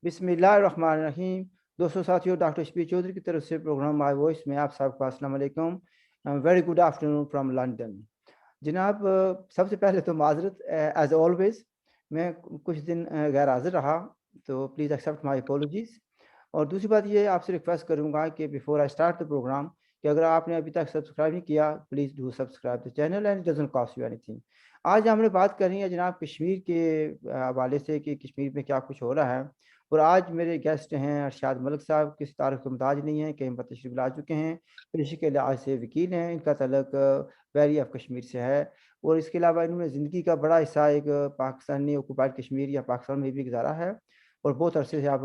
بسم اللہ الرحمن الرحیم. دوستوں ساتھیوں, ڈاکٹر شبیر چودھری کی طرف سے پروگرام مائی وائس میں آپ سب کو السلام علیکم. Very good afternoon from London. جناب, سب سے پہلے تو معذرت, ایز آلویز میں کچھ دن غیر حاضر رہا, تو پلیز ایکسیپٹ مائی اپولوجیز. اور دوسری بات یہ, آپ سے ریکویسٹ کروں گا کہ before I start the programme, کہ اگر آپ نے ابھی تک سبسکرائب نہیں کیا, please do subscribe the channel and doesn't cost you anything. آج ہم نے بات کرنی ہے جناب کشمیر کے حوالے سے, کہ کشمیر میں کیا کچھ ہو رہا ہے. اور آج میرے گیسٹ ہیں ارشاد ملک صاحب, کسی تعارف کے محتاج نہیں ہیں, کہیں پر تشریف لا چکے ہیں, پیشے کے لحاظ سے وکیل ہیں, ان کا تعلق ویلی آف کشمیر سے ہے. اور اس کے علاوہ انہوں نے زندگی کا بڑا حصہ ایک پاکستانی اوکوپائڈ کشمیر یا پاکستان میں بھی گزارا ہے, اور بہت عرصے سے آپ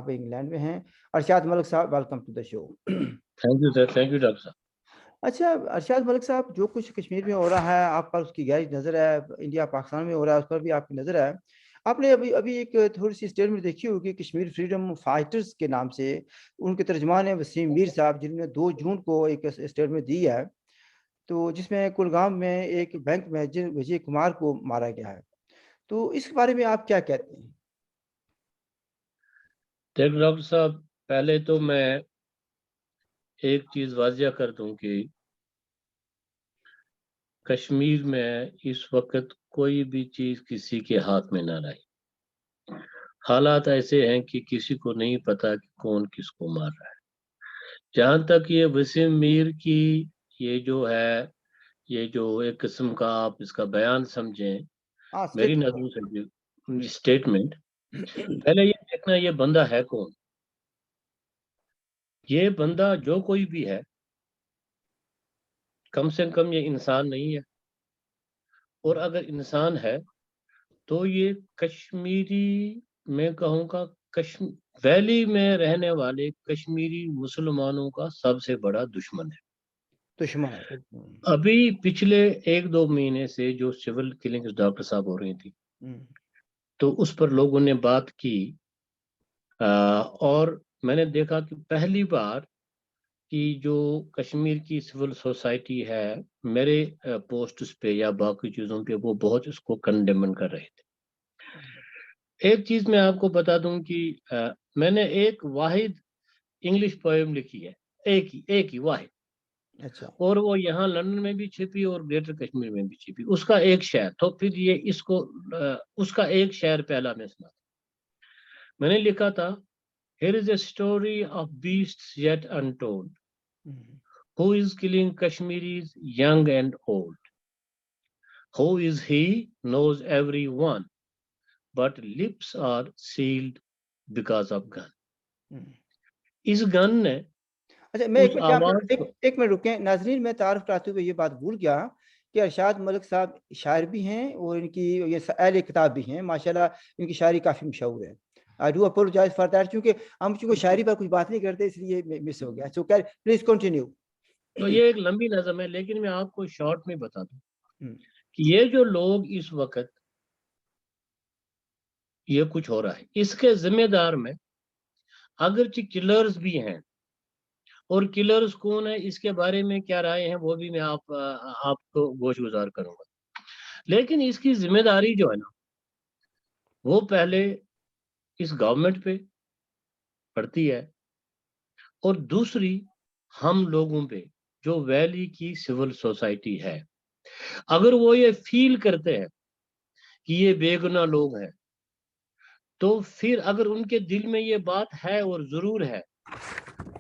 انگلینڈ میں ہیں. ارشاد ملک صاحب, welcome to the show. Thank you sir, thank you doctor صاحب. اچھا ارشاد ملک صاحب, جو کچھ کشمیر میں ہو رہا ہے آپ پر اس کی گہری نظر ہے, انڈیا پاکستان میں ہو رہا ہے اس پر بھی آپ کی نظر ہے. آپ نے ابھی ایک تھوڑی سی اسٹیٹمنٹ دیکھی ہوگی کشمیر فریڈم فائٹرز کے نام سے, ان کے ترجمان ہیں وسیم میر صاحب, جنہوں نے 2 جون کو ایک اسٹیٹمنٹ دی ہے, تو جس میں کلگام میں ایک بینک مینیجر وجے کمار کو مارا گیا ہے. تو اس کے بارے میں آپ کیا کہتے ہیں؟ دیکھ ڈاکٹر صاحب, پہلے تو میں ایک چیز واضح کر دوں کہ کشمیر میں اس وقت کوئی بھی چیز کسی کے ہاتھ میں نہ رہی. حالات ایسے ہیں کہ کسی کو نہیں پتا کہ کون کس کو مار رہا ہے. جہاں تک یہ وسیم میر کی یہ جو ایک قسم کا آپ اس کا بیان سمجھیں, میری نظروں سے اسٹیٹمنٹ, پہلے یہ دیکھنا یہ بندہ ہے کون. یہ بندہ جو کوئی بھی ہے, کم سے کم یہ انسان نہیں ہے, اور اگر انسان ہے تو یہ کشمیری, میں کہوں گا ویلی میں رہنے والے کشمیری مسلمانوں کا سب سے بڑا دشمن ہے. ابھی پچھلے 1-2 مہینے سے جو سول کلنگز ڈاکٹر صاحب ہو رہی تھی, تو اس پر لوگوں نے بات کی, اور میں نے دیکھا کہ پہلی بار کہ جو کشمیر کی سول سوسائٹی ہے, میرے پوسٹس پہ یا باقی چیزوں پہ وہ بہت اس کو کنڈیمن کر رہے تھے. ایک چیز میں آپ کو بتا دوں کہ میں نے ایک واحد انگلش پوئم لکھی ہے, ایک ہی واحد, اور وہ یہاں لندن میں بھی چھپی اور گریٹر کشمیر میں بھی چھپی. اس کا ایک شعر, تو پھر یہ اس کا ایک شعر پہلا میں سنا. میں نے لکھا تھا, Here is a story of beasts yet untold. Who is killing Kashmiris young and old? Who is he knows everyone, but lips are sealed because of gun. اس گن نے اچھا, میں ایک منٹ رکیں ناظرین, میں تعارف کراتے ہوئے یہ بات بھول گیا کہ ارشاد ملک صاحب شاعر بھی ہیں اور ان کی یہ اہل کتاب بھی ہیں, ماشاءاللہ ان کی شاعری کافی مشہور ہے. I do apologize for that, کیونکہ ہم شاعری پر کچھ بات نہیں کرتے, اس لیے مس ہو گیا. So please continue. تو یہ ایک لمبی نظم ہے, لیکن میں آپ کو شارٹ میں بتا دوں کہ یہ جو لوگ اس وقت یہ کچھ ہو رہا ہے, اس کے ذمہ دار میں اگرچہ کلرز بھی ہیں, اور کلرز کون ہے اس کے بارے میں کیا رائے ہیں وہ بھی میں آپ کو گوش گزار کروں گا. لیکن اس کی ذمہ داری جو ہے نا, وہ پہلے اس گورنمنٹ پہ پڑتی ہے, اور دوسری ہم لوگوں پہ جو ویلی کی سول سوسائٹی ہے. اگر وہ یہ فیل کرتے ہیں کہ یہ بے گناہ لوگ ہیں, تو پھر اگر ان کے دل میں یہ بات ہے اور ضرور ہے,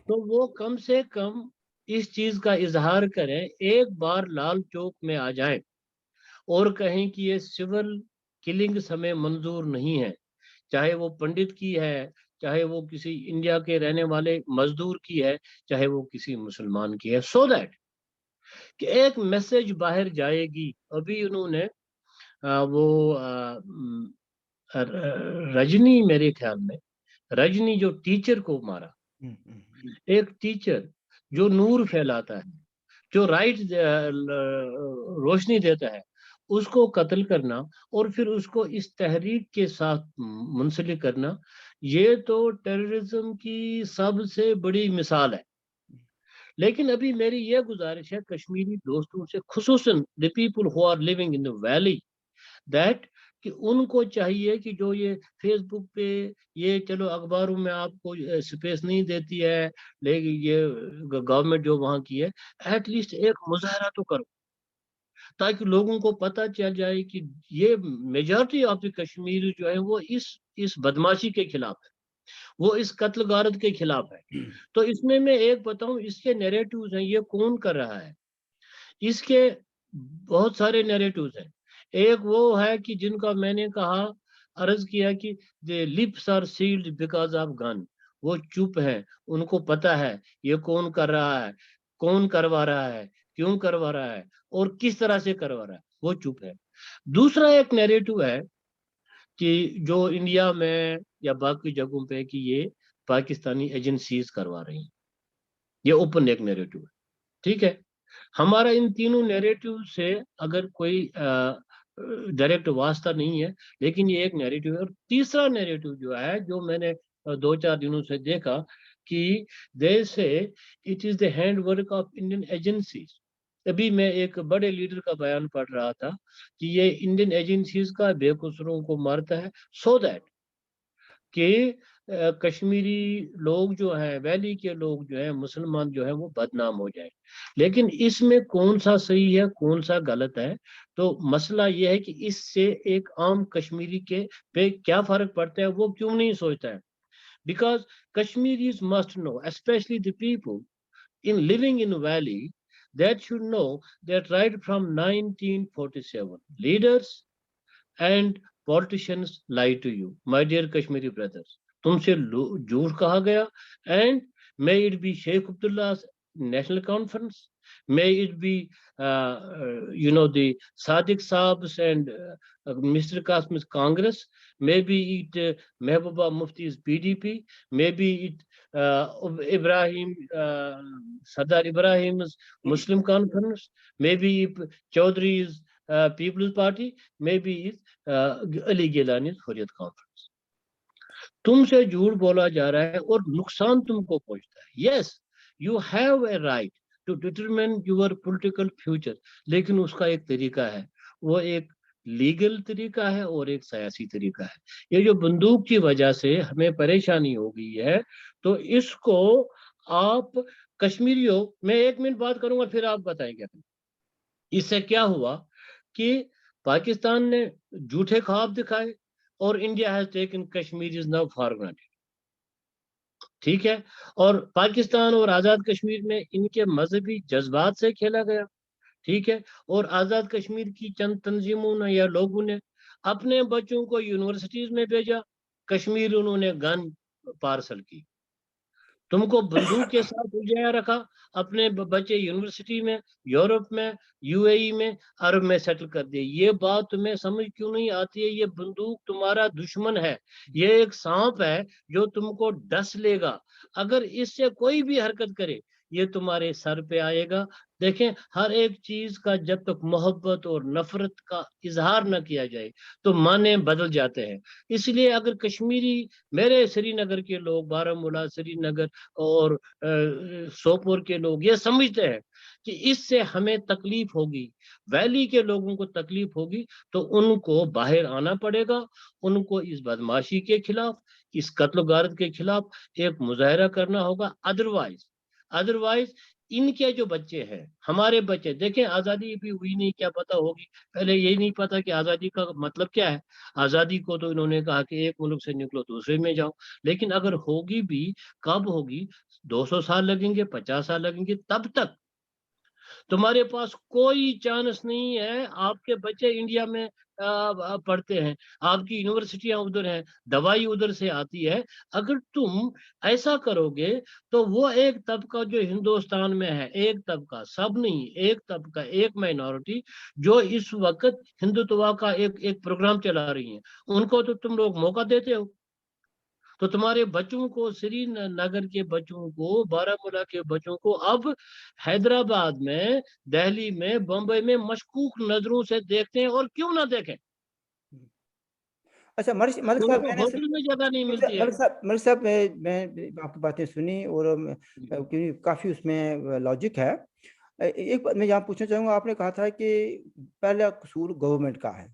تو وہ کم سے کم اس چیز کا اظہار کریں, ایک بار لال چوک میں آ جائیں اور کہیں کہ یہ سول کلنگ ہمیں منظور نہیں ہے, چاہے وہ پنڈت کی ہے, چاہے وہ کسی انڈیا کے رہنے والے مزدور کی ہے, چاہے وہ کسی مسلمان کی ہے, سو دیٹ کہ ایک میسج باہر جائے گی. ابھی انہوں نے وہ رجنی, میرے خیال میں رجنی جو ٹیچر کو مارا, ایک ٹیچر جو نور پھیلاتا ہے, جو رائٹ روشنی دیتا ہے, اس کو قتل کرنا اور پھر اس کو اس تحریک کے ساتھ منسلک کرنا, یہ تو ٹیررزم کی سب سے بڑی مثال ہے. لیکن ابھی میری یہ گزارش ہے کشمیری دوستوں سے, خصوصاً the people who are living in the valley, that کہ ان کو چاہیے کہ جو یہ فیس بک پہ یہ چلو اخباروں میں آپ کو سپیس نہیں دیتی ہے لیکن یہ گورنمنٹ جو وہاں کی ہے ایٹ لیسٹ ایک مظاہرہ تو کرو تاکہ لوگوں کو پتہ چل جائے کہ یہ میجورٹی آف دی کشمیر جو ہے وہ اس بدماشی کے خلاف ہے, وہ اس قتل غارت کے خلاف ہے. تو اس میں ایک بتاؤں اس کے نیریٹوز ہیں, یہ کون کر رہا ہے, اس کے بہت سارے نیریٹوز ہیں. ایک وہ ہے کہ جن کا میں نے کہا عرض کیا کہ the lips are sealed because of gun, وہ چپ ہیں, ان کو پتہ ہے یہ کون کر رہا ہے, کون کروا رہا ہے, کیوں کروا رہا ہے اور کس طرح سے کروا رہا ہے, وہ چپ ہے. دوسرا ایک نیریٹو ہے کہ جو انڈیا میں یا باقی جگہوں پہ کہ یہ پاکستانی ایجنسیز کروا رہی ہیں, یہ اوپن ایک نیریٹو ہے. ٹھیک ہے, ہمارا ان تینوں نیریٹو سے اگر کوئی ڈائریکٹ واسطہ نہیں ہے, لیکن یہ ایک نیریٹو ہے. اور تیسرا نیریٹو جو ہے جو میں نے 2-4 دنوں سے دیکھا کہ they say it is the hand work of Indian agencies. ابھی میں ایک بڑے لیڈر کا بیان پڑھ رہا تھا کہ یہ انڈین ایجنسیز کا بے قصوروں کو مارتا ہے سو دیٹ کہ کشمیری لوگ جو ہیں, ویلی کے لوگ جو ہیں, مسلمان جو ہیں وہ بدنام ہو جائیں. لیکن اس میں کون سا صحیح ہے کون سا غلط ہے, تو مسئلہ یہ ہے کہ اس سے ایک عام کشمیری کے پہ کیا فرق پڑتا ہے وہ کیوں نہیں سوچتا ہے. Because Kashmiris must know, especially the people in living in valley, that should know that right from 1947 leaders and politicians lie to you, my dear Kashmiri brothers. تم سے جھوٹ کہا گیا, and may it be Sheikh Abdullah's national conference, may it be the Sadiq Saab's and Mr. Qasim's Congress, maybe it Mehbooba Mufti's PDP, maybe it Ibrahim Sardar Ibrahim's Muslim Conference, maybe Chaudhry's People's Party, maybe it's Ali Gilani's Hurriyat Conference. تم سے جھوٹ بولا جا رہا ہے اور نقصان تم کو پہنچتا ہے. Yes you have a right to determine your political future, لیکن اس کا ایک طریقہ ہے, وہ ایک لیگل طریقہ ہے اور ایک سیاسی طریقہ ہے. یہ جو بندوق کی وجہ سے ہمیں پریشانی ہو گئی ہے, تو اس کو آپ کشمیریوں, میں 1 منٹ بات کروں گا پھر آپ بتائیں گے. اس سے کیا ہوا کہ پاکستان نے جھوٹے خواب دکھائے اور India has taken Kashmir is now for granted. ٹھیک ہے, اور پاکستان اور آزاد کشمیر میں ان کے مذہبی جذبات سے کھیلا گیا. ٹھیک ہے, اور آزاد کشمیر کی چند تنظیموں نے یا لوگوں نے اپنے بچوں کو یونیورسٹیز میں بھیجا, کشمیر انہوں نے گن پارسل کی. تم کو بندوق کے ساتھ الجھایا رکھا, اپنے بچے یونیورسٹی میں, یورپ میں, UAE میں, عرب میں سیٹل کر دیے. یہ بات تمہیں سمجھ کیوں نہیں آتی ہے؟ یہ بندوق تمہارا دشمن ہے, یہ ایک سانپ ہے جو تم کو ڈس لے گا. اگر اس سے کوئی بھی حرکت کرے یہ تمہارے سر پہ آئے گا. دیکھیں, ہر ایک چیز کا جب تک محبت اور نفرت کا اظہار نہ کیا جائے تو معنی بدل جاتے ہیں. اس لیے اگر کشمیری, میرے سری نگر کے لوگ, بارہمولہ, سری نگر اور سوپور کے لوگ یہ سمجھتے ہیں کہ اس سے ہمیں تکلیف ہوگی, ویلی کے لوگوں کو تکلیف ہوگی, تو ان کو باہر آنا پڑے گا. ان کو اس بدماشی کے خلاف, اس قتل و غارت کے خلاف ایک مظاہرہ کرنا ہوگا. ادروائز ان کے جو بچے ہیں, ہمارے بچے, دیکھیں آزادی بھی ہوئی نہیں, کیا پتہ ہوگی. پہلے یہی نہیں پتا کہ آزادی کا مطلب کیا ہے. آزادی کو تو انہوں نے کہا کہ ایک ملک سے نکلو دوسرے میں جاؤ, لیکن اگر ہوگی بھی کب ہوگی؟ 200 سال لگیں گے, 50 سال لگیں گے, تب تک تمہارے پاس کوئی چانس نہیں ہے. آپ کے بچے انڈیا میں پڑھتے ہیں, آپ کی یونیورسٹیاں ادھر ہیں, دوائی ادھر سے آتی ہے. اگر تم ایسا کرو گے تو وہ ایک طبقہ جو ہندوستان میں ہے, ایک طبقہ, سب نہیں, ایک طبقہ, ایک مائنورٹی جو اس وقت ہندوتوا کا ایک پروگرام چلا رہی ہیں, ان کو تو تم لوگ موقع دیتے ہو. تو تمہارے بچوں کو, سری نگر کے بچوں کو, بارہمولہ کے بچوں کو اب حیدرآباد میں, دہلی میں, بمبئی میں مشکوک نظروں سے دیکھتے ہیں. اور کیوں نہ دیکھیں؟ اچھا ملک صاحب, ہوٹل میں جگہ نہیں ملتی ہے. ملک صاحب میں آپ کی باتیں سنی اور کافی اس میں لاجک ہے. ایک بات میں یہاں پوچھنا چاہوں گا, آپ نے کہا تھا کہ پہلا قصور گورنمنٹ کا ہے,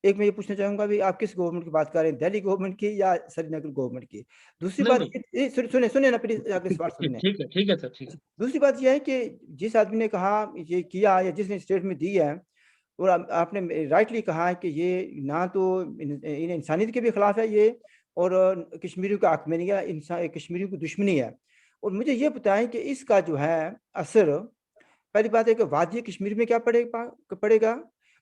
ایک میں یہ پوچھنا چاہوں گا بھی آپ کس گورنمنٹ کی بات کر رہے ہیں, دہلی گورنمنٹ کی یا سری نگر گورنمنٹ کی؟ دوسری نہیں بات نہیں سنیں نا پلیز, اگلی سوال سنیں. ٹھیک ہے سر, ٹھیک ہے. دوسری بات یہ ہے کہ جس آدمی نے کہا یہ کیا یا جس نے اسٹیٹمنٹ دی ہے, اور آپ نے رائٹلی کہا ہے کہ یہ نہ تو انسانیت کے بھی خلاف ہے یہ, اور کشمیریوں کا حق میں نہیں ہے, کشمیریوں کی دشمنی ہے. اور مجھے یہ بتائیں کہ اس کا جو ہے اثر, پہلی بات ہے کہ وادی کشمیر میں کیا پڑے گا.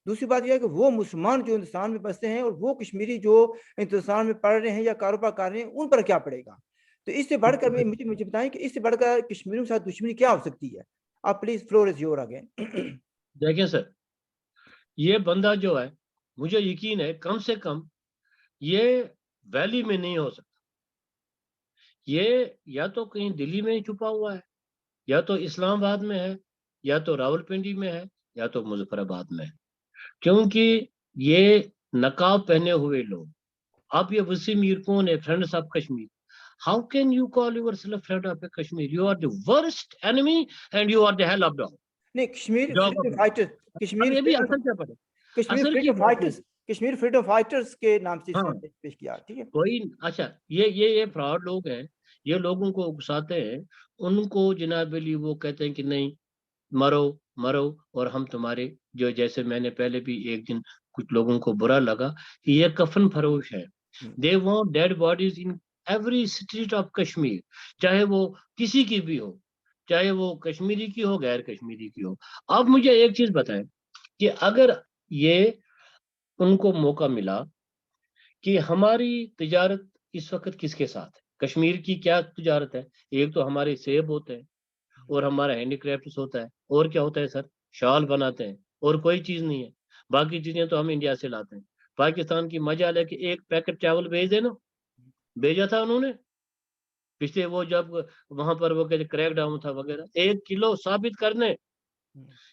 دوسری بات یہ ہے کہ وہ مسلمان جو ہندوستان میں بستے ہیں اور وہ کشمیری جو ہندوستان میں پڑھ رہے ہیں یا کاروبار کر رہے ہیں, ان پر کیا پڑے گا. تو اس سے بڑھ کر مجھے بتائیں کہ اس سے بڑھ کر کشمیریوں کے ساتھ دشمنی کیا ہو سکتی ہے. آپ please, floor is your again. دیکھیں سر, یہ بندہ جو ہے مجھے یقین ہے کم سے کم یہ ویلی میں نہیں ہو سکتا. یہ یا تو کہیں دلی میں چھپا ہوا ہے, یا تو اسلام آباد میں ہے, یا تو راول پنڈی میں ہے, یا تو مظفر آباد میں ہے. کیونکہ یہ نقاب پہنے ہوئے لوگ, آپ یہ وسیم میر کون ہے, friends of Kashmir. How can you call yourself friend of Kashmir? You are the worst enemy and you are the hell of dog. نہیں, کشمیر فریڈم فائٹر, اب یہ بھی اصل کیا پڑے, کشمیر اصل کی freedom fighters, Kashmir freedom fighters کے نام سے اس نے پیش کیا. ٹھیک ہے, کوئی اچھا, یہ فراڈ لوگ ہیں, یہ لوگوں کو اکساتے ہیں, ان کو جناب علی وہ کہتے ہیں کہ نہیں مرو مرو, اور ہم تمہارے جو, جیسے میں نے پہلے بھی ایک دن کچھ لوگوں کو برا لگا کہ یہ کفن فروش ہے. They want dead bodies in every street of Kashmir, چاہے وہ کسی کی بھی ہو, چاہے وہ کشمیری کی ہو غیر کشمیری کی ہو. اب مجھے ایک چیز بتائیں کہ اگر یہ ان کو موقع ملا کہ ہماری تجارت اس وقت کس کے ساتھ ہے, کشمیر کی کیا تجارت ہے, ایک تو ہمارے سیب ہوتے ہیں, اور ہمارا ہینڈی کرافٹس ہوتا ہے, اور کیا ہوتا ہے سر, شال بناتے ہیں, اور کوئی چیز نہیں ہے. باقی چیزیں تو ہم انڈیا سے لاتے ہیں. پاکستان کی مجال ہے کہ ایک پیکٹ چاول بھیج دینا, بھیجا تھا انہوں نے پچھلے وہ جب وہاں پر وہ کہتے کریک ڈاؤن تھا وغیرہ, 1 کلو ثابت کرنے.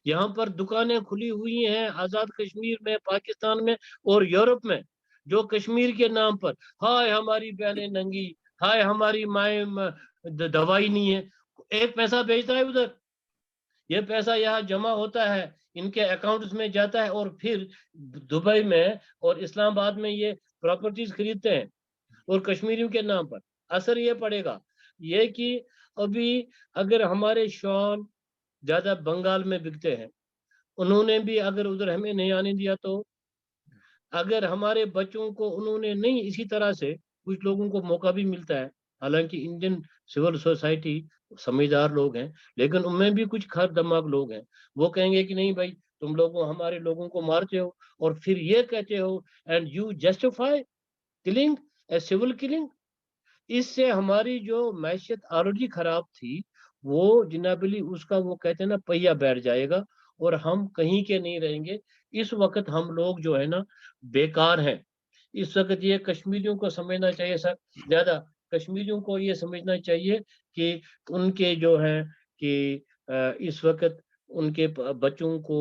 یہاں پر دکانیں کھلی ہوئی ہیں آزاد کشمیر میں, پاکستان میں اور یورپ میں, جو کشمیر کے نام پر ہائے ہماری بہنیں ننگی, ہائے ہماری مائیں دوائی نہیں ہے, 1 پیسہ بھیجتا ہے ادھر, یہ پیسہ یہاں جمع ہوتا ہے, ان کے اکاؤنٹس میں جاتا ہے, اور پھر دبئی میں اور اسلام آباد میں یہ پراپرٹیز خریدتے ہیں, اور کشمیریوں کے نام پر. اثر یہ پڑے گا یہ کہ ابھی اگر ہمارے شال زیادہ بنگال میں بکتے ہیں, انہوں نے بھی اگر ادھر ہمیں نہیں آنے دیا, تو اگر ہمارے بچوں کو انہوں نے نہیں, اسی طرح سے کچھ لوگوں کو موقع بھی ملتا ہے. حالانکہ انڈین سول سوسائٹی سمجھدار لوگ ہیں, لیکن ان میں بھی کچھ خر دماغ لوگ ہیں, وہ کہیں گے کہ نہیں بھائی تم لوگوں ہمارے لوگوں کو مارتے ہو, اور پھر یہ کہتے ہو and you justify killing a civil killing. اس سے ہماری جو معیشت آلریڈی خراب تھی, وہ جناب علی اس کا وہ کہتے ہیں نا پہیا بیٹھ جائے گا, اور ہم کہیں کے نہیں رہیں گے. اس وقت ہم لوگ جو ہے نا بیکار ہیں. اس وقت یہ کشمیریوں کو سمجھنا چاہیے سر, زیادہ کشمیریوں کو یہ سمجھنا چاہیے کہ ان کے جو ہے کہ اس وقت ان کے بچوں کو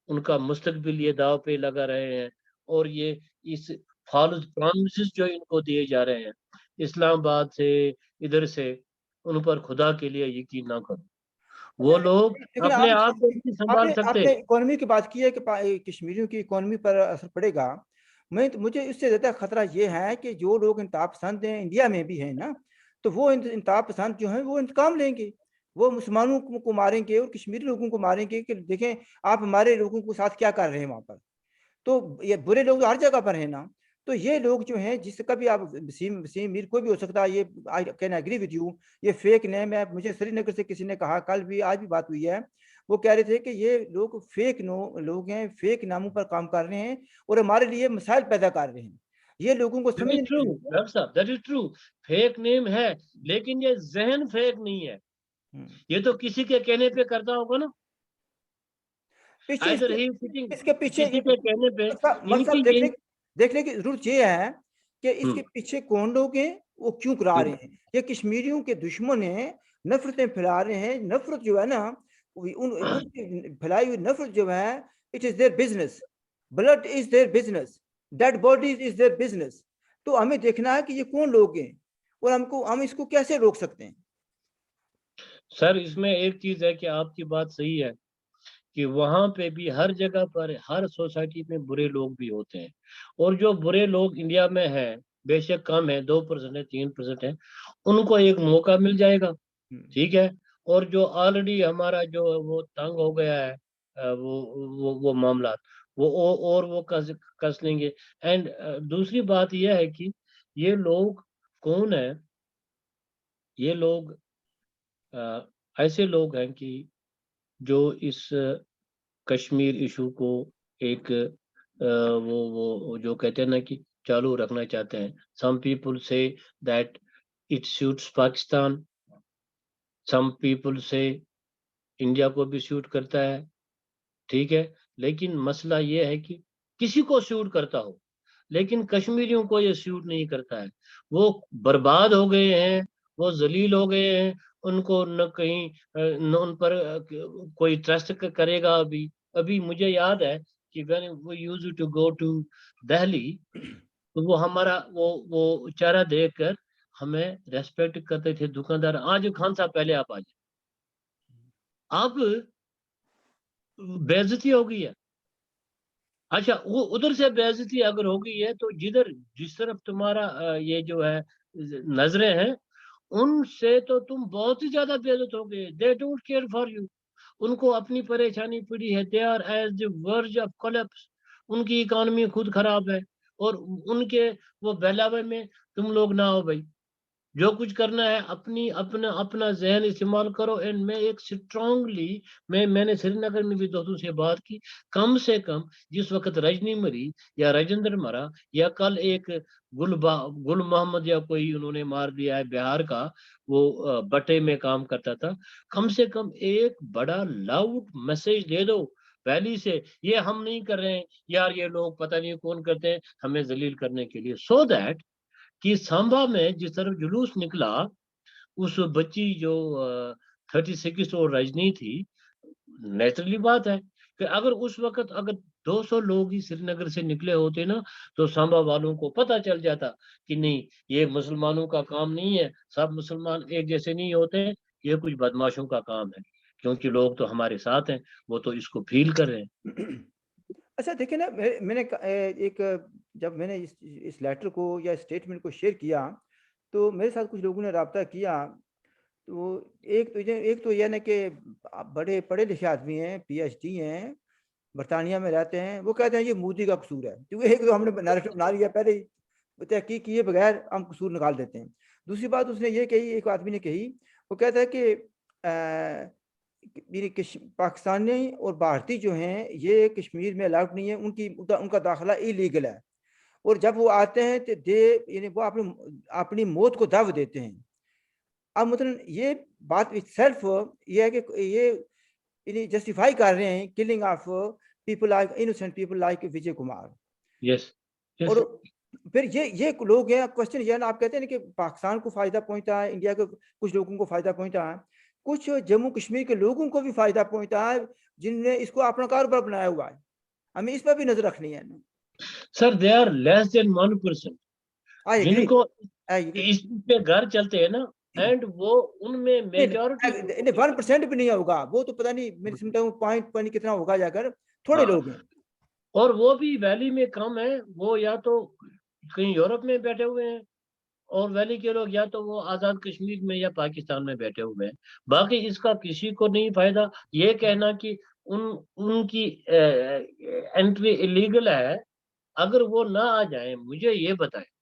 ان کا مستقبل یہ داؤ پہ لگا رہے ہیں, اور یہ اس فالس پرامسز جو ان کو دیے جا رہے ہیں اسلام آباد سے ادھر سے, ان پر خدا کے لیے یقین نہ کرو. وہ لوگ لیکن اپنے آپ کو نہیں سنبھال آپ سکتے. نے اکانومی کی بات کی ہے کہ کشمیریوں کی اکانومی پر اثر پڑے گا. مجھے اس سے زیادہ خطرہ یہ ہے کہ جو لوگ انتہا پسند ہیں انڈیا میں بھی ہیں نا, تو وہ انتہا پسند جو ہیں وہ انتقام لیں گے, وہ مسلمانوں کو ماریں گے اور کشمیری لوگوں کو ماریں گے کہ دیکھیں آپ ہمارے لوگوں کے ساتھ کیا کر رہے ہیں وہاں پر. تو یہ برے لوگ ہر جگہ پر ہیں نا. تو یہ لوگ جو ہیں, جس کا بھی آپ وسیم میر کوئی بھی ہو سکتا ہے, یہ I can agree with you, یہ فیک نیم ہے. مجھے سری نگر سے کسی نے کہا, کل بھی آج بھی بات ہوئی ہے, وہ کہہ رہے تھے کہ یہ لوگ فیک لوگ ہیں, فیک ناموں پر کام کر رہے ہیں اور ہمارے لیے مسائل پیدا کر رہے ہیں. یہ لوگوں کو سمجھ دیٹ از ٹرو, فیک نیم ہے, لیکن یہ ذہن فیک نہیں ہے. یہ تو کسی کے کہنے پہ کرتا ہوگا نا, اس کے پیچھے کسی کے کہنے پہ. مقصد دیکھنے کی ضرورت یہ ہے کہ اس کے پیچھے کون لوگ ہیں, وہ کیوں کرا رہے ہیں. یہ کشمیریوں کے دشمن ہیں, نفرتیں پھیلا رہے ہیں. نفرت جو ہے نا, ان کی پھیلائی ہوئی نفرت جو ہے, it is their business, blood is their business, dead bodies is their business. تو ہمیں دیکھنا ہے کہ یہ کون لوگ ہیں اور ہم اس کو کیسے روک سکتے ہیں. سر اس میں ایک چیز ہے کہ آپ کی بات صحیح ہے کہ وہاں پہ بھی ہر جگہ پر ہر سوسائٹی میں برے لوگ بھی ہوتے ہیں، اور جو برے لوگ انڈیا میں ہیں بے شک کم ہے، 2% ہے، 3% ہے، ان کو ایک موقع مل جائے گا، ٹھیک ہے، اور جو آلریڈی ہمارا جو وہ تنگ ہو گیا ہے وہ معاملات وہ کس لیں گے. اینڈ دوسری بات یہ ہے کہ یہ لوگ کون ہیں؟ یہ لوگ ایسے لوگ ہیں کہ جو اس کشمیر ایشو کو ایک وہ جو کہتے ہیں نا کہ چالو رکھنا چاہتے ہیں. سم پیپل سے that it suits Pakistan, some people سے انڈیا کو بھی سوٹ کرتا ہے، ٹھیک ہے، لیکن مسئلہ یہ ہے کہ کسی کو سوٹ کرتا ہو لیکن کشمیریوں کو یہ سوٹ نہیں کرتا ہے. وہ برباد ہو گئے ہیں، وہ ذلیل ہو گئے ہیں، ان کو نہ کہیں نہ ان پر کوئی ٹرسٹ کرے گا. ابھی مجھے یاد ہے کہ when we used to go to Delhi تو وہ ہمارا وہ چہرہ دیکھ کر ہمیں ریسپیکٹ کرتے تھے دکاندار. آج خان صاحب پہلے آپ آ جائیں، اب بے عزتی ہو گئی ہے. اچھا وہ ادھر سے بے عزتی اگر ہو گئی ہے تو جس طرف تمہارا یہ جو ہے نظریں ہیں ان سے تو تم بہت ہی زیادہ بے عزت ہو گئے. They don't care for you. ان کو اپنی پریشانی پڑی ہے. They are as the verge of collapse. ان کی اکانومی خود خراب ہے اور ان کے وہ بہلاوے میں تم لوگ نہ ہو بھائی. جو کچھ کرنا ہے اپنا ذہن استعمال کرو. اینڈ میں ایک اسٹرانگلی میں نے سری نگر میں بھی دوستوں سے بات کی، کم سے کم جس وقت رجنی مری یا راجندر مرا یا کل ایک گل محمد یا کوئی انہوں نے مار دیا ہے بہار کا، وہ بٹے میں کام کرتا تھا، کم سے کم ایک بڑا لاؤڈ میسج دے دو ویلی سے، یہ ہم نہیں کر رہے ہیں یار، یہ لوگ پتہ نہیں کون کرتے ہیں ہمیں ذلیل کرنے کے لیے. سو دیٹ کہ سامبا میں جس طرف جلوس نکلا، اس بچی جو 36 اور رجنی تھی، نیچرلی بات ہے کہ اگر اس وقت 200 لوگ ہی سری نگر سے نکلے ہوتے نا تو سامبا والوں کو پتہ چل جاتا کہ نہیں یہ مسلمانوں کا کام نہیں ہے، سب مسلمان ایک جیسے نہیں ہوتے، یہ کچھ بدماشوں کا کام ہے، کیونکہ لوگ تو ہمارے ساتھ ہیں، وہ تو اس کو فیل کر رہے ہیں. اچھا دیکھیں نا، میں نے ایک جب میں نے اس لیٹر کو یا اسٹیٹمنٹ کو شیئر کیا تو میرے ساتھ کچھ لوگوں نے رابطہ کیا. تو ایک تو یہ نا کہ بڑے پڑھے لکھے آدمی ہیں، پی ایچ ڈی ہیں، برطانیہ میں رہتے ہیں. وہ کہتے ہیں یہ مودی کا قصور ہے، کیونکہ ایک تو ہم نے نیریٹو بنا لیا پہلے ہی، تحقیق کیے بغیر ہم قصور نکال دیتے ہیں. دوسری بات اس نے یہ کہی، ایک آدمی نے کہی، وہ کہتا ہے کہ پاکستانی اور بھارتی جو ہیں یہ کشمیر میں الاؤڈ نہیں ہے، ان کا داخلہ ایلیگل ہے، اور جب وہ آتے ہیں تو یعنی وہ اپنی موت کو دعوت دیتے ہیں. اب مطلب یہ بات سیلف یہ ہے کہ یہ جسٹیفائی کر رہے ہیں killing of people like innocent people like Vijay Kumar. Yes اور پھر یہ لوگ ہیں. کوشچن یہ نا، آپ کہتے ہیں کہ پاکستان کو فائدہ پہنچتا ہے، انڈیا کے کچھ لوگوں کو فائدہ پہنچتا ہے، کچھ جموں کشمیر کے لوگوں کو بھی فائدہ پہنچتا ہے جن نے اس کو اپنا کاروبار بنایا ہوا ہے. ہمیں اس پر بھی نظر رکھنی ہے. سر دے آر لیس دین 1%. جن کو اس پہ گھر چلتے ہیں نا، اینڈ وہ ان میں میجورٹی 1% بھی نہیں ہوگا، وہ تو پتہ نہیں میری سمجھتا ہوں پوائنٹ کتنا ہوگا جا کر، تھوڑے لوگ ہیں. اور وہ بھی ویلی میں کم ہے، وہ یا تو کہیں یورپ میں بیٹھے ہوئے ہیں، اور ویلی کے لوگ یا تو وہ آزاد کشمیر میں یا پاکستان میں بیٹھے ہوئے ہیں. باقی اس کا کسی کو نہیں فائدہ. یہ کہنا کہ ان کی انٹری ایلیگل ہے، اگر وہ نہ آ جائیں، مجھے یہ بتائیں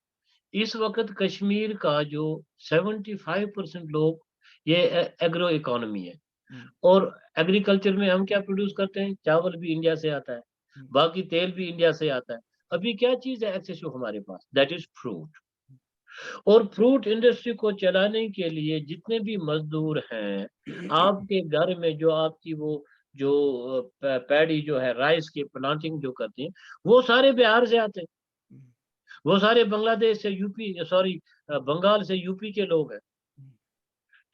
اس وقت کشمیر کا جو 75% لوگ یہ ایگرو اکانومی ہے، اور ایگریکلچر میں ہم کیا پروڈیوس کرتے ہیں؟ چاول بھی انڈیا سے آتا ہے، باقی تیل بھی انڈیا سے آتا ہے. ابھی کیا چیز ہے ایکسیسو ہمارے پاس؟ That is fruit. اور فروٹ انڈسٹری کو چلانے کے لیے جتنے بھی مزدور ہیں آپ کے گھر میں، جو آپ کی وہ جو پیڈی جو ہے رائس کی پلانٹنگ جو کرتے ہیں، وہ سارے بہار سے آتے ہیں، وہ سارے بنگلہ دیش سے بنگال سے یو پی کے لوگ ہیں.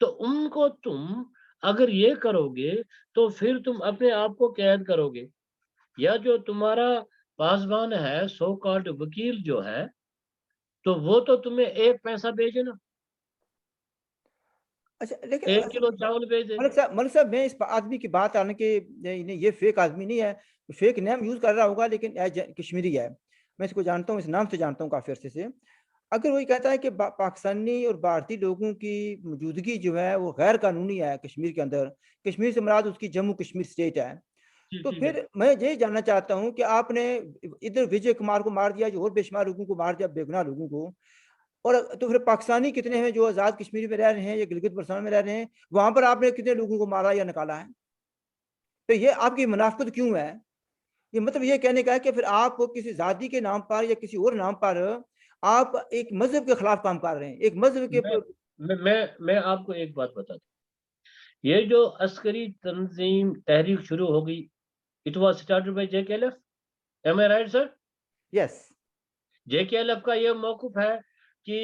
تو ان کو تم اگر یہ کرو گے تو پھر تم اپنے آپ کو قید کرو گے. یا جو تمہارا پاسبان ہے، سو کالڈ وکیل جو ہے، تو وہ تو تمہیں ایک پیسہ بھیجے نا. اچھا لیکن 1 کلو چاول بھیج دے. ملک صاحب میں اس آدمی کی بات آنے کے یہ فیک آدمی نہیں ہے, فیک نیم یوز کر رہا ہوگا لیکن کشمیری ہے, میں اس کو جانتا ہوں, اس نام سے جانتا ہوں کافی عرصے سے. اگر وہی کہتا ہے کہ پاکستانی اور بھارتی لوگوں کی موجودگی جو ہے وہ غیر قانونی ہے کشمیر کے اندر, کشمیر سے مراد اس کی جموں کشمیر اسٹیٹ ہے, تو پھر میں یہ جاننا چاہتا ہوں کہ آپ نے ادھر وجے کمار کو مار دیا, جو اور بے شمار لوگوں کو مار دیا, بے گناہ لوگوں کو, اور تو پھر پاکستانی کتنے ہیں جو آزاد کشمیر میں رہ رہے ہیں یا گلگت بلتستان میں رہ رہے ہیں, وہاں پر آپ نے کتنے لوگوں کو مارا یا نکالا ہے؟ تو یہ آپ کی منافقت کیوں ہے؟ یہ مطلب یہ کہنے کا ہے کہ پھر آپ کسی ذاتی کے نام پر یا کسی اور نام پر آپ ایک مذہب کے خلاف کام کر رہے ہیں, ایک مذہب کے. میں آپ کو ایک بات بتا دوں, یہ جو عسکری تنظیم تحریک شروع ہو گئی, it was started by JKLF, am I right sir? Yes. JKLF کا یہ موقف ہے کہ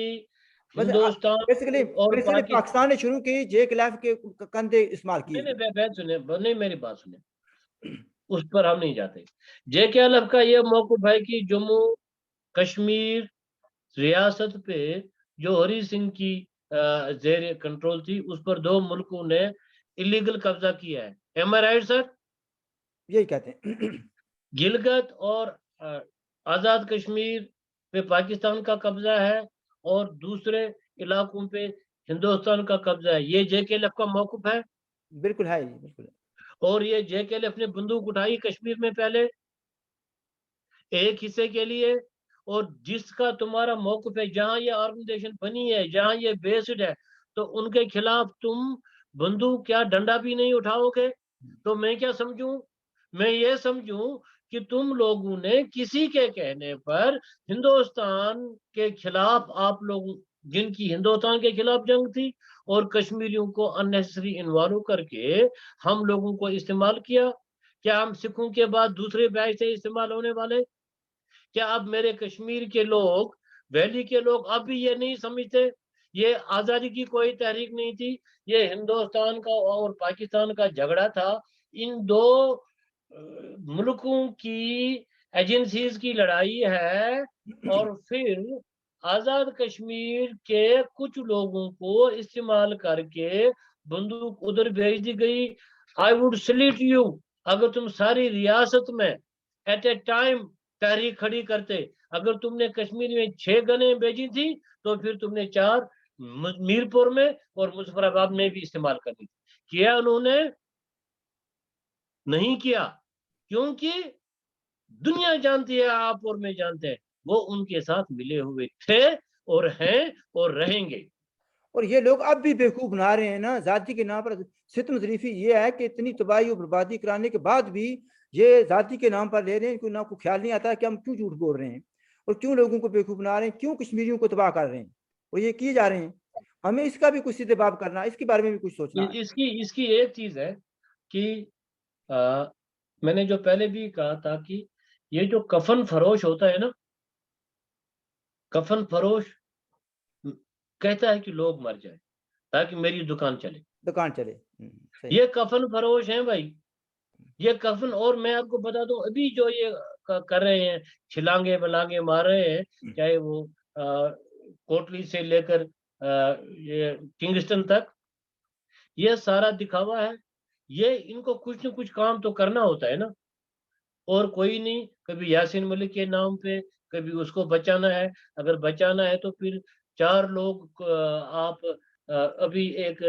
ہندوستان اور پاکستان نے شروع کی, JKLF کے کندھے استعمال کیے. نہیں میری بات سنیں, اس پر ہم نہیں جاتے. JKLF کا یہ موقف ہے کہ جموں کشمیر ریاست پہ جو ہری سنگھ کی زیر کنٹرول تھی, اس پر 2 ملکوں نے اللیگل قبضہ کیا ہے. ایم آئی رائٹ سر؟ یہی کہتے ہیں. گلگت اور آزاد کشمیر پہ پاکستان کا قبضہ ہے اور دوسرے علاقوں پہ ہندوستان کا قبضہ ہے. یہ JKLF کا موقف ہے. بالکل ہے, بالکل. اور یہ JKLF نے بندوق اٹھائی کشمیر میں پہلے ایک حصے کے لیے, اور جس کا تمہارا موقف ہے, جہاں یہ آرگنائزیشن بنی ہے, جہاں یہ بیسڈ ہے, تو ان کے خلاف تم بندوق کیا ڈنڈا بھی نہیں اٹھاؤ گے. تو میں کیا سمجھوں؟ میں یہ سمجھوں کہ تم لوگوں نے کسی کے کہنے پر ہندوستان کے خلاف, آپ لوگ جن کی ہندوستان کے خلاف جنگ تھی, اور کشمیریوں کو اننیسری انوالو کر کے ہم لوگوں کو استعمال کیا. کیا ہم سکھوں کے بعد دوسرے بیچ سے استعمال ہونے والے؟ کیا اب میرے کشمیر کے لوگ, ویلی کے لوگ اب بھی یہ نہیں سمجھتے یہ آزادی کی کوئی تحریک نہیں تھی, یہ ہندوستان کا اور پاکستان کا جھگڑا تھا, ان 2 ملکوں کی ایجنسیز کی لڑائی ہے, اور پھر آزاد کشمیر کے کچھ لوگوں کو استعمال کر کے بندوق ادھر بھیج دی گئی. I would salute you اگر تم ساری ریاست میں ایٹ اے ٹائم تحریک کھڑی کرتے. اگر تم نے کشمیر میں 6 گنیں بھیجی تھی, تو پھر تم نے 4 میرپور میں اور مظفر آباد میں بھی استعمال کرنی تھی. کیا انہوں نے؟ نہیں کیا, کیونکہ دنیا جانتی ہے, آپ اور میں جانتے ہیں, وہ ان کے ساتھ ملے ہوئے تھے اور ہیں اور رہیں گے. اور یہ لوگ اب بھی بیوقوف بنا رہے ہیں نا ذاتی کے نام پر. ستم ظریفی یہ ہے کہ اتنی تباہی اور بربادی کرانے کے بعد بھی یہ ذاتی کے نام پر لے رہے ہیں, کوئی نہ کو خیال نہیں آتا کہ ہم کیوں جھوٹ بول رہے ہیں اور کیوں لوگوں کو بیوقوف بنا رہے ہیں, کیوں کشمیریوں کو تباہ کر رہے ہیں, اور یہ کیے جا رہے ہیں. ہمیں اس کا بھی کچھ سیدھے باب کرنا, اس کے بارے میں بھی کچھ سوچنا ہے. اس کی ایک چیز ہے کہ میں نے جو پہلے بھی کہا تھا کہ یہ جو کفن فروش ہوتا ہے نا, کفن فروش کہتا ہے کہ لوگ مر جائیں تاکہ میری دکان چلے. یہ کفن فروش ہیں بھائی, یہ کفن. اور میں آپ کو بتا دوں, ابھی جو یہ کر رہے ہیں, چھلانگے بلانگے مار رہے ہیں, چاہے وہ کوٹلی سے لے کر یہ کنگسٹن تک, یہ سارا دکھاوا ہے. یہ ان کو کچھ نہ کچھ کام تو کرنا ہوتا ہے نا, اور کوئی نہیں. کبھی یاسین ملک کے نام پہ, کبھی اس کو بچانا ہے. اگر بچانا ہے تو پھر 4 لوگ آپ ابھی ایک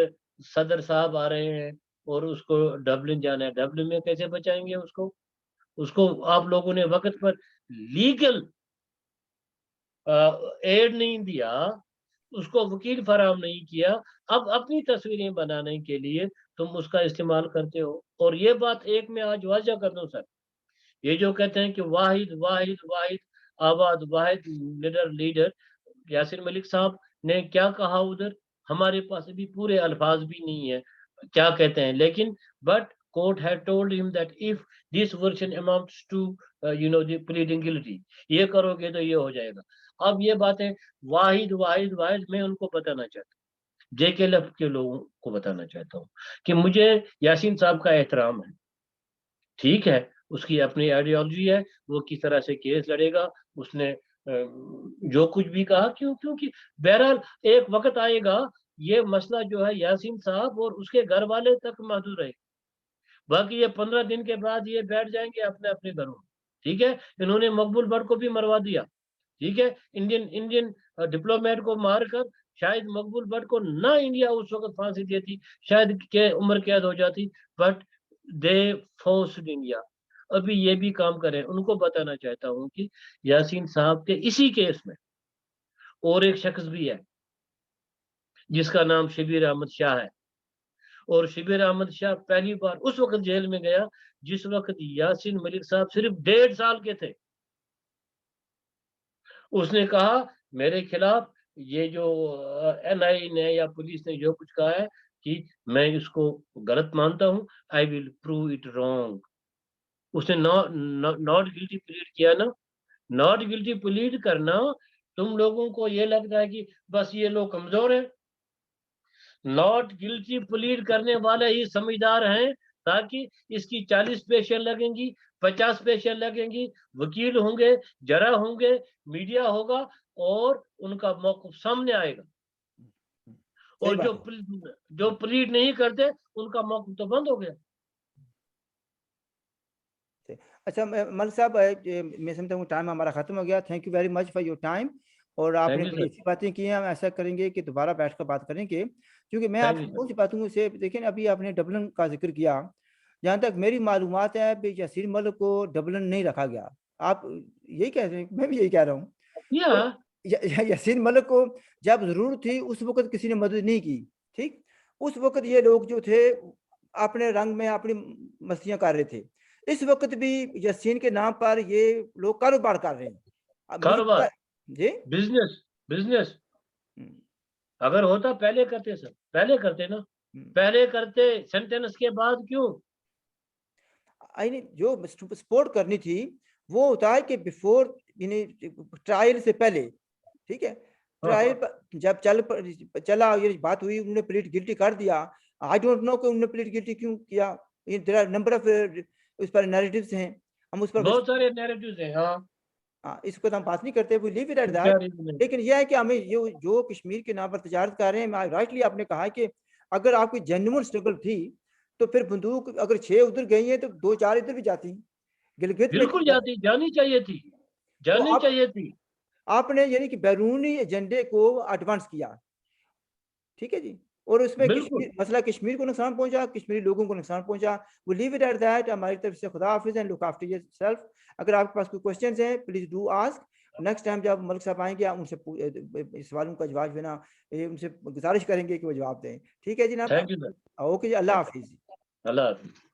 صدر صاحب آ رہے ہیں اور اس کو ڈبلن جانا ہے, ڈبلن میں کیسے بچائیں گے اس کو آپ لوگوں نے وقت پر لیگل ایڈ نہیں دیا, اس کو وکیل فراہم نہیں کیا. اب اپنی تصویریں بنانے کے لیے تم اس کا استعمال کرتے ہو. اور یہ بات ایک میں آج واضح کر دوں سر, یہ جو کہتے ہیں کہ واحد واحد واحد آباد واحد لیڈر, یاسر ملک صاحب نے کیا کہا ادھر, ہمارے پاس ابھی پورے الفاظ بھی نہیں ہے کیا کہتے ہیں, لیکن but court had told him that if this version amounts to the pleading guilty, یہ کرو گے تو یہ ہو جائے گا. اب یہ باتیں واحد واحد واحد میں ان کو بتانا چاہتا ہوں, JKLF کے لوگوں کو بتانا چاہتا ہوں کہ مجھے یاسین صاحب کا احترام ہے, ٹھیک ہے, اس کی اپنی آئیڈیالوجی ہے, وہ کس طرح سے کیس لڑے گا, اس نے جو کچھ بھی کہا، کیونکہ بہرحال ایک وقت آئے گا یہ مسئلہ جو ہے یاسین صاحب اور اس کے گھر والے تک محدود رہے گا، باقی یہ 15 دن کے بعد یہ بیٹھ جائیں گے اپنے اپنے گھروں میں. ٹھیک ہے، انہوں نے مقبول بٹ کو بھی مروا دیا. ٹھیک ہے، انڈین ڈپلومیٹ کو مار کر شاید مقبول بٹ کو نہ انڈیا اس وقت پھانسی دیتی، شاید کہ عمر قید ہو جاتی، بٹ دے فورسڈ انڈیا. ابھی یہ بھی کام کریں. ان کو بتانا چاہتا ہوں کہ یاسین صاحب کے اسی کیس میں اور ایک شخص بھی ہے جس کا نام شبیر احمد شاہ ہے، اور شبیر احمد شاہ پہلی بار اس وقت جیل میں گیا جس وقت یاسین ملک صاحب صرف 1.5 سال کے تھے. اس نے کہا میرے خلاف یہ جو این آئی نے یا پولیس نے جو کچھ کہا ہے کہ میں اس کو غلط مانتا ہوں، آئی ول پروو اٹ رانگ. اس نے ناٹ گلٹی پلیڈ کیا نا. ناٹ گلٹی پلیڈ کرنا تم لوگوں کو یہ لگتا ہے کہ بس یہ لوگ کمزور ہیں. ناٹ گلٹی پلیڈ کرنے والے ہی سمجھدار ہیں، تاکہ اس کی 40 پیشیں لگیں گی، 50 پیشیں لگیں گی، وکیل ہوں گے، جرا ہوں گے، میڈیا ہوگا اور ان کا موقف سامنے آئے گا. اور جو پلیڈ نہیں کرتے ان کا موقف تو بند ہو گیا. اچھا ملک صاحب، میں سمجھتا ہوں ٹائم ہمارا ختم ہو گیا. Thank you very much for your time. اور آپ نے بڑی اچھی باتیں کی ہیں. ہم ایسا کریں گے کہ دوبارہ بیٹھ کر بات کریں گے، کیونکہ میں آپ سے بہت سی باتوں سے دیکھیں. ابھی آپ نے ڈبلن کا ذکر کیا. جہاں تک میری معلومات ہے یاسین ملک کو ڈبلن نہیں رکھا گیا. آپ یہی کہہ رہے ہیں؟ میں بھی یہی کہہ رہا ہوں. یاسین ملک کو جب ضرورت تھی اس وقت کسی نے مدد نہیں کی. ٹھیک، اس وقت یہ لوگ جو تھے اپنے رنگ میں اپنی مستیاں کر رہے تھے. اس وقت بھی یاسین کے نام پر یہ لوگ کاروبار کر رہے ہیں. کاروبار جی بزنس اگر ہوتا پہلے کرتے سر، پہلے کرتے نا، پہلے کرتے. سینٹینس کے بعد کیوں؟ جو سپورٹ کرنی تھی وہ ہوتا ہے کہ بیفور یعنی ٹرائل سے پہلے. ٹھیک ہے، ٹرائل جب چلا یہ بات ہوئی، انہوں نے پلیڈ گلٹی کر دیا. آئی ڈونٹ نو کہ انہوں نے پلیڈ گلٹی کیوں کیا. دیر آر نمبر آف اس پر نیریٹیوز ہیں، ہم اس پر بہت سارے نیریٹیوز ہیں. ہاں، اس کو ہم بات نہیں کرتے، وہ لیو اٹ ایٹ دیٹ. لیکن یہ ہے کہ ہمیں جو کشمیر کے نام پر تجارت کر رہے ہیں، رائٹلی آپ نے کہا کہ اگر آپ کی جینوئن اسٹرگل تھی تو پھر بندوق اگر 6 ادھر گئی ہیں تو 2-4 ادھر بھی جاتی. گلگت بالکل جانی چاہیے تھی. آپ نے یعنی کہ بیرونی ایجنڈے کو ایڈوانس کیا. ٹھیک ہے جی، اور اس میں مسئلہ کشمیر کو نقصان پہنچا، کشمیری لوگوں کو نقصان پہنچا. وہ لیو اٹ ایٹ دیٹ. ہماری طرف سے خدا حافظ and look after yourself. اگر آپ کے پاس کوئی کوشچنز ہیں please do ask. Next time جب ملک صاحب آئیں گے ہم ان سے سوالوں کا جواب دینا، ان سے گزارش کریں گے کہ وہ جواب دیں. ٹھیک ہے جناب، اوکے جی، اللہ حافظ. اللہ حافظ.